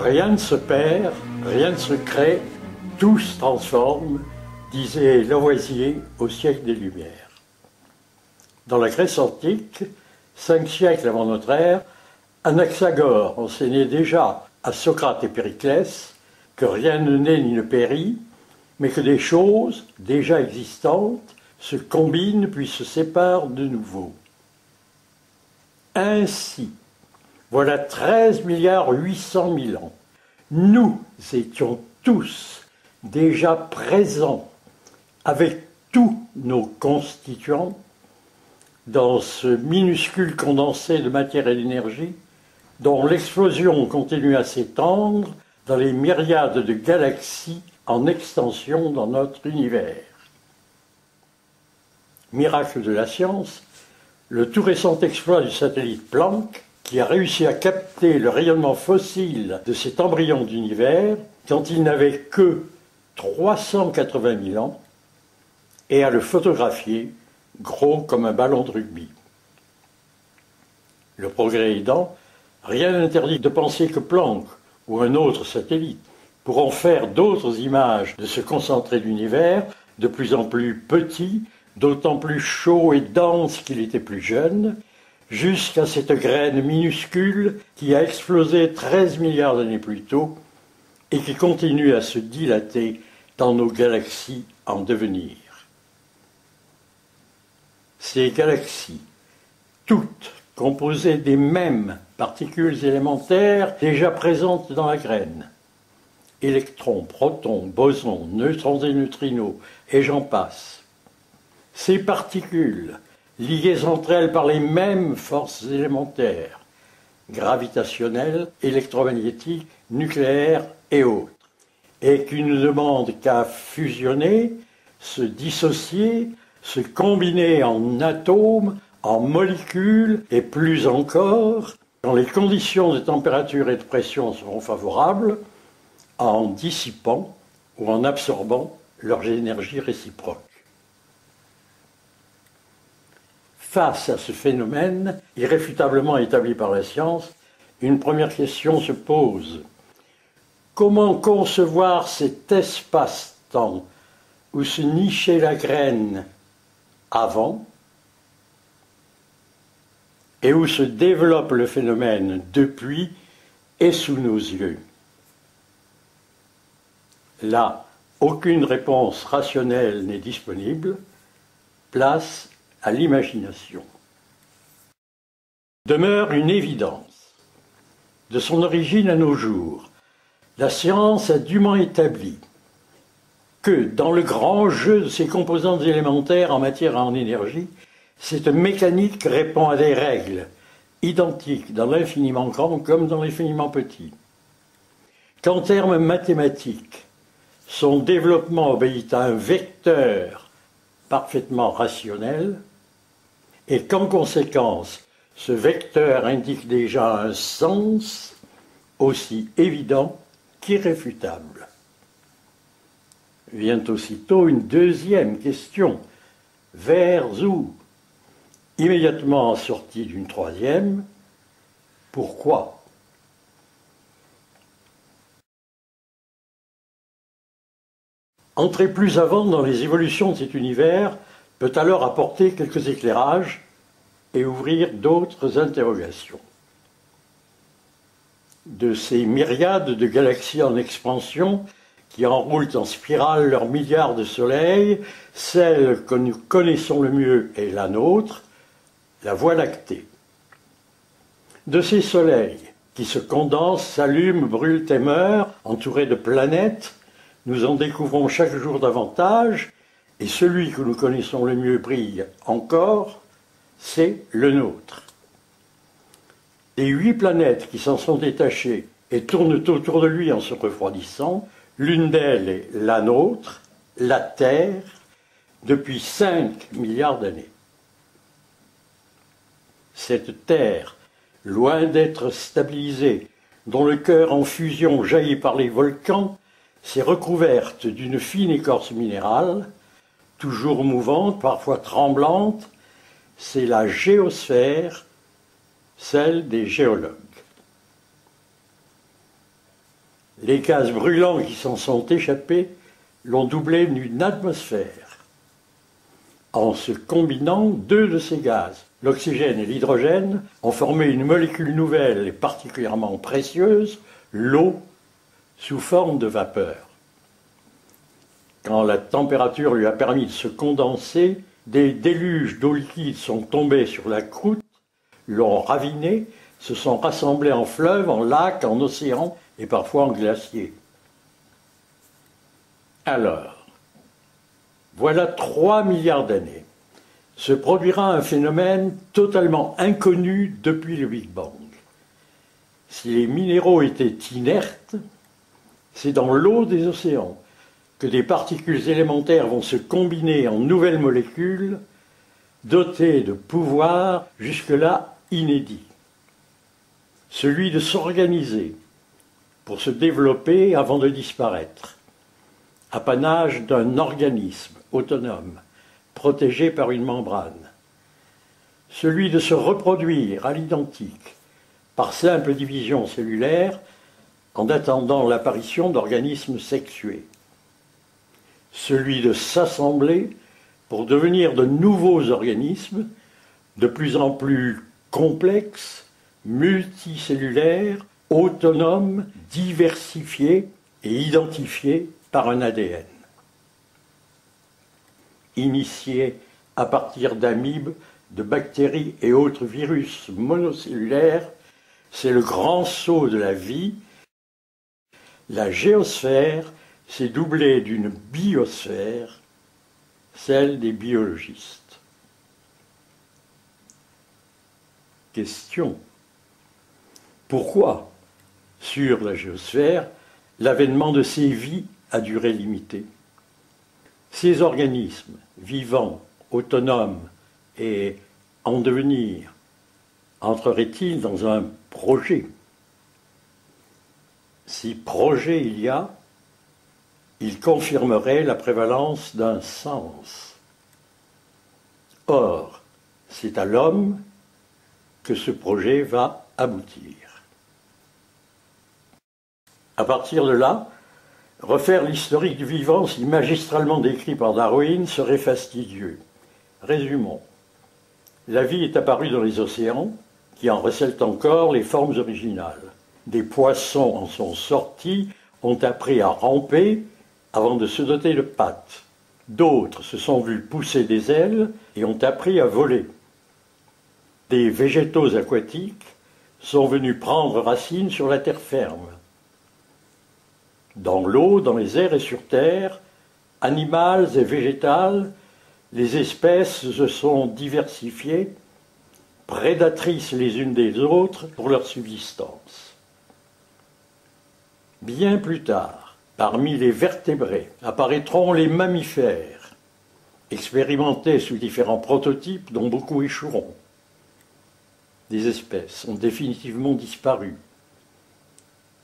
Rien ne se perd, rien ne se crée, tout se transforme, disait Lavoisier au siècle des Lumières. Dans la Grèce antique, 5 siècles avant notre ère, Anaxagore enseignait déjà à Socrate et Périclès que rien ne naît ni ne périt, mais que des choses déjà existantes se combinent puis se séparent de nouveau. Ainsi, voilà 13 800 000 ans, nous étions tous déjà présents avec tous nos constituants dans ce minuscule condensé de matière et d'énergie dont l'explosion continue à s'étendre dans les myriades de galaxies en extension dans notre univers. Miracle de la science, le tout récent exploit du satellite Planck, qui a réussi à capter le rayonnement fossile de cet embryon d'univers quand il n'avait que 380 000 ans, et à le photographier gros comme un ballon de rugby. Le progrès aidant, rien n'interdit de penser que Planck ou un autre satellite pourront faire d'autres images de ce concentré d'univers de plus en plus petit, d'autant plus chaud et dense qu'il était plus jeune, jusqu'à cette graine minuscule qui a explosé 13 milliards d'années plus tôt et qui continue à se dilater dans nos galaxies en devenir. Ces galaxies, toutes composées des mêmes particules élémentaires déjà présentes dans la graine, électrons, protons, bosons, neutrons et neutrinos, et j'en passe. Ces particules, liées entre elles par les mêmes forces élémentaires, gravitationnelles, électromagnétiques, nucléaires et autres, et qui ne demandent qu'à fusionner, se dissocier, se combiner en atomes, en molécules, et plus encore, quand les conditions de température et de pression seront favorables, en dissipant ou en absorbant leurs énergies réciproques. Face à ce phénomène, irréfutablement établi par la science, une première question se pose. Comment concevoir cet espace-temps où se nichait la graine avant et où se développe le phénomène depuis et sous nos yeux? Là, aucune réponse rationnelle n'est disponible. Place à l'imagination. Demeure une évidence. De son origine à nos jours, la science a dûment établi que, dans le grand jeu de ses composantes élémentaires en matière et en énergie, cette mécanique répond à des règles identiques dans l'infiniment grand comme dans l'infiniment petit. Qu'en termes mathématiques, son développement obéit à un vecteur parfaitement rationnel, et qu'en conséquence, ce vecteur indique déjà un sens aussi évident qu'irréfutable. Vient aussitôt une deuxième question. Vers où? Immédiatement assortie d'une troisième. Pourquoi? Entrer plus avant dans les évolutions de cet univers peut alors apporter quelques éclairages et ouvrir d'autres interrogations. De ces myriades de galaxies en expansion qui enroulent en spirale leurs milliards de soleils, celle que nous connaissons le mieux est la nôtre, la Voie lactée. De ces soleils qui se condensent, s'allument, brûlent et meurent, entourés de planètes, nous en découvrons chaque jour davantage, et celui que nous connaissons le mieux brille encore, c'est le nôtre. Les 8 planètes qui s'en sont détachées et tournent autour de lui en se refroidissant, l'une d'elles est la nôtre, la Terre, depuis 5 milliards d'années. Cette Terre, loin d'être stabilisée, dont le cœur en fusion jaillit par les volcans, s'est recouverte d'une fine écorce minérale, toujours mouvante, parfois tremblante, c'est la géosphère, celle des géologues. Les gaz brûlants qui s'en sont échappés l'ont doublé d'une atmosphère. En se combinant, deux de ces gaz, l'oxygène et l'hydrogène, ont formé une molécule nouvelle et particulièrement précieuse, l'eau, sous forme de vapeur. Quand la température lui a permis de se condenser, des déluges d'eau liquide sont tombés sur la croûte, l'ont ravinée, se sont rassemblés en fleuves, en lacs, en océans et parfois en glaciers. Alors, voilà 3 milliards d'années, se produira un phénomène totalement inconnu depuis le Big Bang. Si les minéraux étaient inertes, c'est dans l'eau des océans que des particules élémentaires vont se combiner en nouvelles molécules, dotées de pouvoirs jusque-là inédits. Celui de s'organiser pour se développer avant de disparaître, apanage d'un organisme autonome, protégé par une membrane. Celui de se reproduire à l'identique, par simple division cellulaire, en attendant l'apparition d'organismes sexués. Celui de s'assembler pour devenir de nouveaux organismes, de plus en plus complexes, multicellulaires, autonomes, diversifiés et identifiés par un ADN. Initiés à partir d'amibes, de bactéries et autres virus monocellulaires, c'est le grand saut de la vie. La géosphère s'est doublée d'une biosphère, celle des biologistes. Question. Pourquoi, sur la géosphère, l'avènement de ces vies à durée limitée? Ces organismes vivants, autonomes et en devenir entreraient-ils dans un projet? Si projet il y a, il confirmerait la prévalence d'un sens. Or, c'est à l'homme que ce projet va aboutir. À partir de là, refaire l'historique du vivant si magistralement décrit par Darwin serait fastidieux. Résumons. La vie est apparue dans les océans, qui en recèlent encore les formes originales. Des poissons en sont sortis, ont appris à ramper avant de se doter de pattes. D'autres se sont vus pousser des ailes et ont appris à voler. Des végétaux aquatiques sont venus prendre racine sur la terre ferme. Dans l'eau, dans les airs et sur terre, animales et végétales, les espèces se sont diversifiées, prédatrices les unes des autres pour leur subsistance. Bien plus tard, parmi les vertébrés, apparaîtront les mammifères, expérimentés sous différents prototypes dont beaucoup échoueront. Des espèces ont définitivement disparu.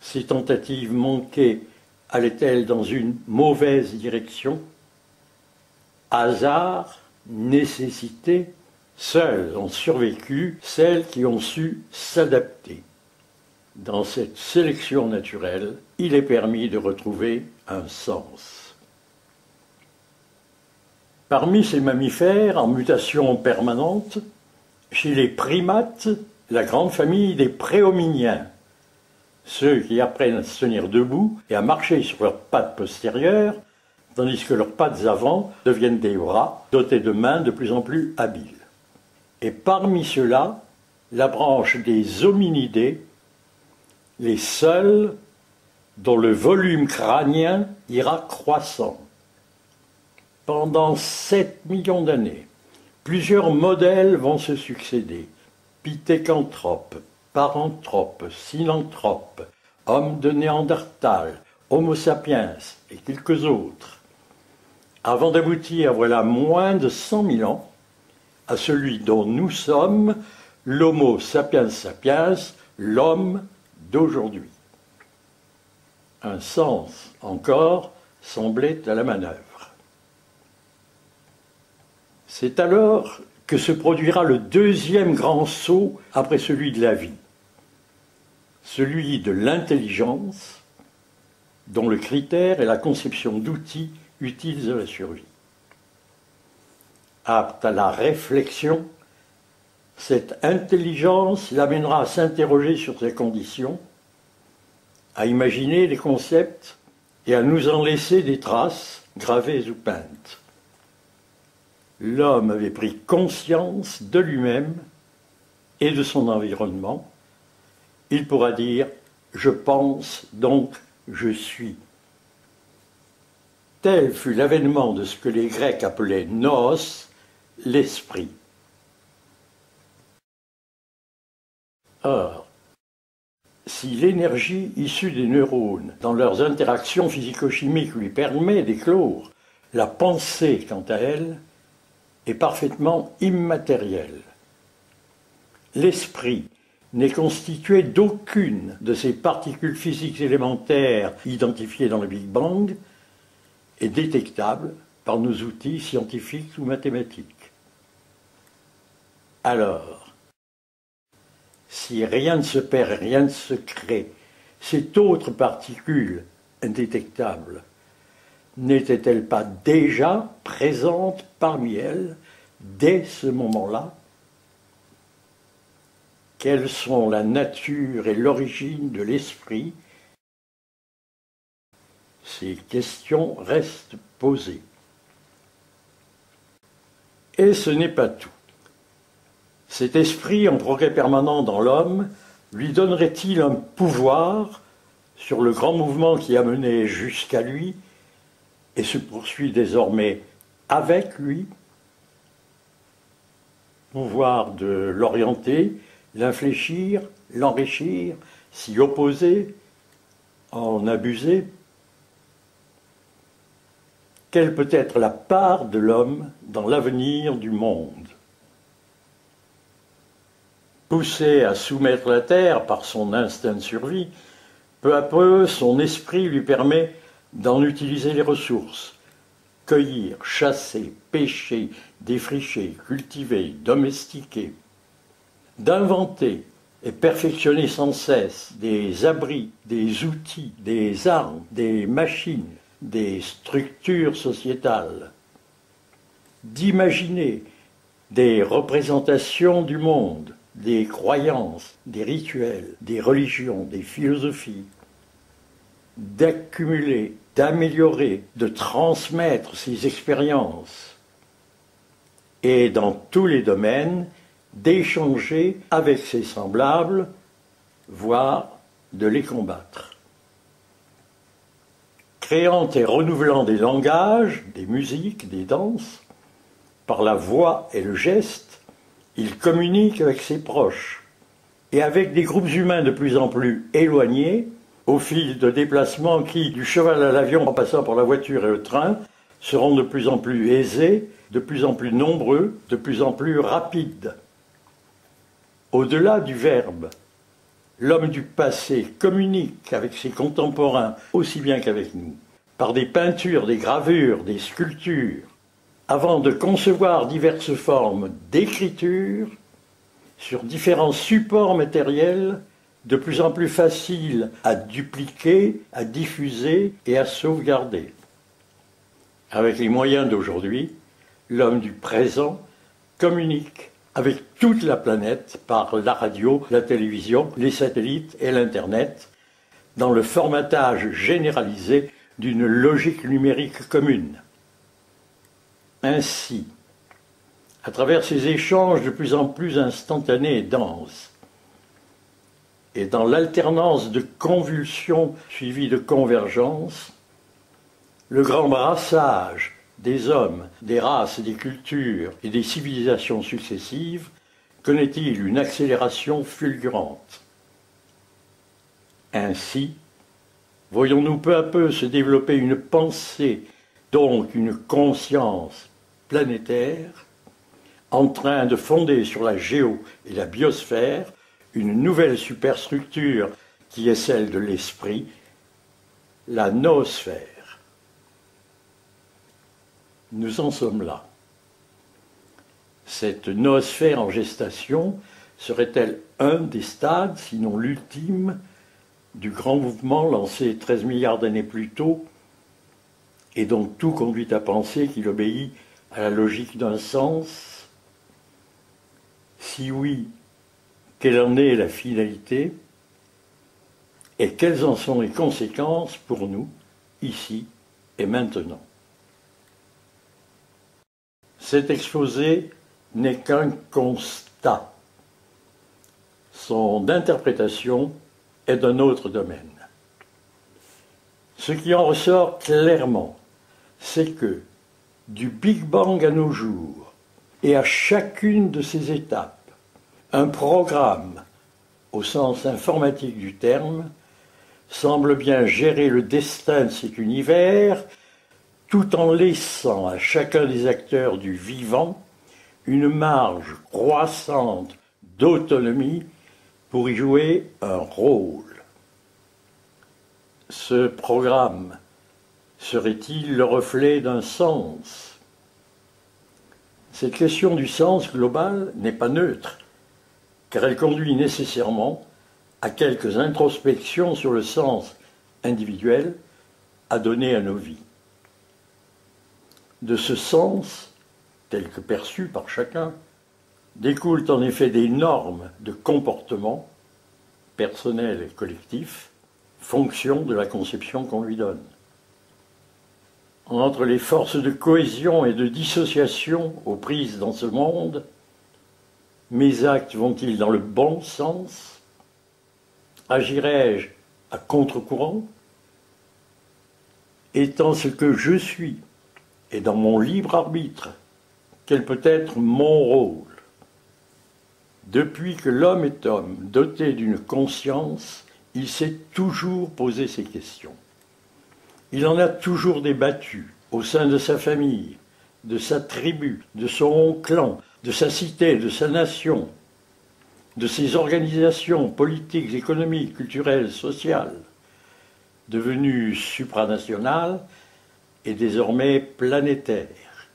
Ces tentatives manquées allaient-elles dans une mauvaise direction? Hasard, nécessité, seules ont survécu celles qui ont su s'adapter. Dans cette sélection naturelle, il est permis de retrouver un sens. Parmi ces mammifères en mutation permanente, chez les primates, la grande famille des préhominiens, ceux qui apprennent à se tenir debout et à marcher sur leurs pattes postérieures, tandis que leurs pattes avant deviennent des bras dotés de mains de plus en plus habiles. Et parmi ceux-là, la branche des hominidés, les seuls dont le volume crânien ira croissant. Pendant 7 millions d'années, plusieurs modèles vont se succéder. Pithécanthrope, paranthrope, synanthrope, homme de Néandertal, Homo sapiens et quelques autres, avant d'aboutir, voilà moins de 100 000 ans, à celui dont nous sommes, l'Homo sapiens sapiens, l'homme d'aujourd'hui. Un sens, encore, semblait à la manœuvre. C'est alors que se produira le deuxième grand saut après celui de la vie, celui de l'intelligence, dont le critère est la conception d'outils utiles à la survie. Apte à la réflexion, cette intelligence l'amènera à s'interroger sur ses conditions, à imaginer des concepts et à nous en laisser des traces, gravées ou peintes. L'homme avait pris conscience de lui-même et de son environnement. Il pourra dire « je pense, donc je suis ». Tel fut l'avènement de ce que les Grecs appelaient nous, l'esprit. Or, si l'énergie issue des neurones dans leurs interactions physico-chimiques lui permet d'éclore, la pensée, quant à elle, est parfaitement immatérielle. L'esprit n'est constitué d'aucune de ces particules physiques élémentaires identifiées dans le Big Bang et détectables par nos outils scientifiques ou mathématiques. Alors, si rien ne se perd, rien ne se crée, cette autre particule indétectable n'était-elle pas déjà présente parmi elles dès ce moment-là? Quelles sont la nature et l'origine de l'esprit? Ces questions restent posées. Et ce n'est pas tout. Cet esprit en progrès permanent dans l'homme lui donnerait-il un pouvoir sur le grand mouvement qui a mené jusqu'à lui et se poursuit désormais avec lui? Pouvoir de l'orienter, l'infléchir, l'enrichir, s'y opposer, en abuser? Quelle peut être la part de l'homme dans l'avenir du monde? Poussé à soumettre la terre par son instinct de survie, peu à peu, son esprit lui permet d'en utiliser les ressources, cueillir, chasser, pêcher, défricher, cultiver, domestiquer, d'inventer et perfectionner sans cesse des abris, des outils, des armes, des machines, des structures sociétales, d'imaginer des représentations du monde, des croyances, des rituels, des religions, des philosophies, d'accumuler, d'améliorer, de transmettre ses expériences et dans tous les domaines, d'échanger avec ses semblables, voire de les combattre. Créant et renouvelant des langages, des musiques, des danses, par la voix et le geste, il communique avec ses proches et avec des groupes humains de plus en plus éloignés, au fil de déplacements qui, du cheval à l'avion en passant par la voiture et le train, seront de plus en plus aisés, de plus en plus nombreux, de plus en plus rapides. Au-delà du verbe, l'homme du passé communique avec ses contemporains aussi bien qu'avec nous, par des peintures, des gravures, des sculptures, avant de concevoir diverses formes d'écriture sur différents supports matériels de plus en plus faciles à dupliquer, à diffuser et à sauvegarder. Avec les moyens d'aujourd'hui, l'homme du présent communique avec toute la planète par la radio, la télévision, les satellites et l'Internet, dans le formatage généralisé d'une logique numérique commune. Ainsi, à travers ces échanges de plus en plus instantanés et denses, et dans l'alternance de convulsions suivies de convergences, le grand brassage des hommes, des races, des cultures et des civilisations successives connaît-il une accélération fulgurante. Ainsi, voyons-nous peu à peu se développer une pensée, donc une conscience planétaire, en train de fonder sur la géo et la biosphère une nouvelle superstructure qui est celle de l'esprit, la noosphère. Nous en sommes là. Cette noosphère en gestation serait-elle un des stades, sinon l'ultime, du grand mouvement lancé 13 milliards d'années plus tôt, et dont tout conduit à penser qu'il obéit à la logique d'un sens? Si oui, quelle en est la finalité et quelles en sont les conséquences pour nous, ici et maintenant? Cet exposé n'est qu'un constat. Son interprétation est d'un autre domaine. Ce qui en ressort clairement, c'est que, du Big Bang à nos jours, et à chacune de ces étapes, un programme, au sens informatique du terme, semble bien gérer le destin de cet univers, tout en laissant à chacun des acteurs du vivant une marge croissante d'autonomie pour y jouer un rôle. Ce programme serait-il le reflet d'un sens? Cette question du sens global n'est pas neutre, car elle conduit nécessairement à quelques introspections sur le sens individuel à donner à nos vies. De ce sens, tel que perçu par chacun, découlent en effet des normes de comportement, personnels et collectifs, fonction de la conception qu'on lui donne. Entre les forces de cohésion et de dissociation aux prises dans ce monde, mes actes vont-ils dans le bon sens? Agirai-je à contre-courant? Étant ce que je suis, et dans mon libre arbitre, quel peut être mon rôle? Depuis que l'homme est homme, doté d'une conscience, il s'est toujours posé ces questions. Il en a toujours débattu au sein de sa famille, de sa tribu, de son clan, de sa cité, de sa nation, de ses organisations politiques, économiques, culturelles, sociales, devenues supranationales et désormais planétaires.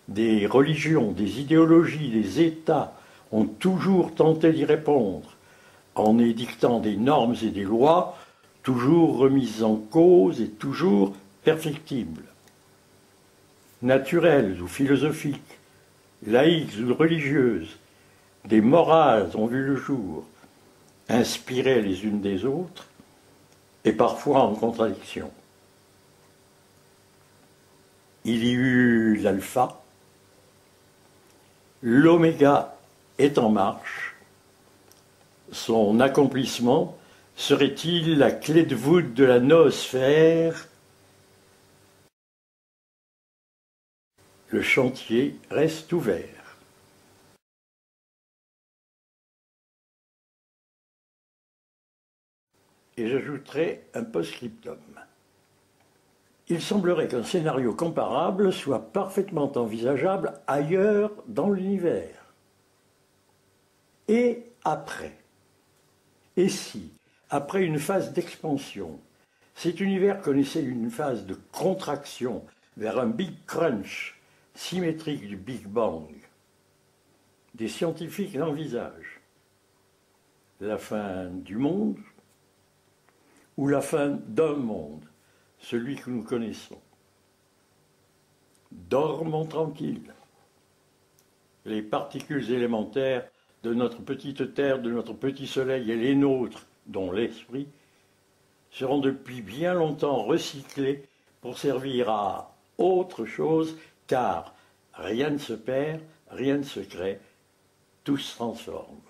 Des religions, des idéologies, des États ont toujours tenté d'y répondre en édictant des normes et des lois toujours remises en cause et toujours perfectibles. Naturelles ou philosophiques, laïques ou religieuses, des morales ont vu le jour, inspirées les unes des autres et parfois en contradiction. Il y eut l'alpha, l'oméga est en marche, son accomplissement serait-il la clé de voûte de la noosphère? Le chantier reste ouvert. Et j'ajouterai un post-scriptum. Il semblerait qu'un scénario comparable soit parfaitement envisageable ailleurs dans l'univers. Et après? Et si, après une phase d'expansion, cet univers connaissait une phase de contraction vers un Big Crunch symétrique du Big Bang? Des scientifiques l'envisagent. La fin du monde ou la fin d'un monde, celui que nous connaissons? Dormons tranquilles. Les particules élémentaires de notre petite Terre, de notre petit Soleil et les nôtres, dont l'esprit, seront depuis bien longtemps recyclés pour servir à autre chose, car rien ne se perd, rien ne se crée, tout se transforme.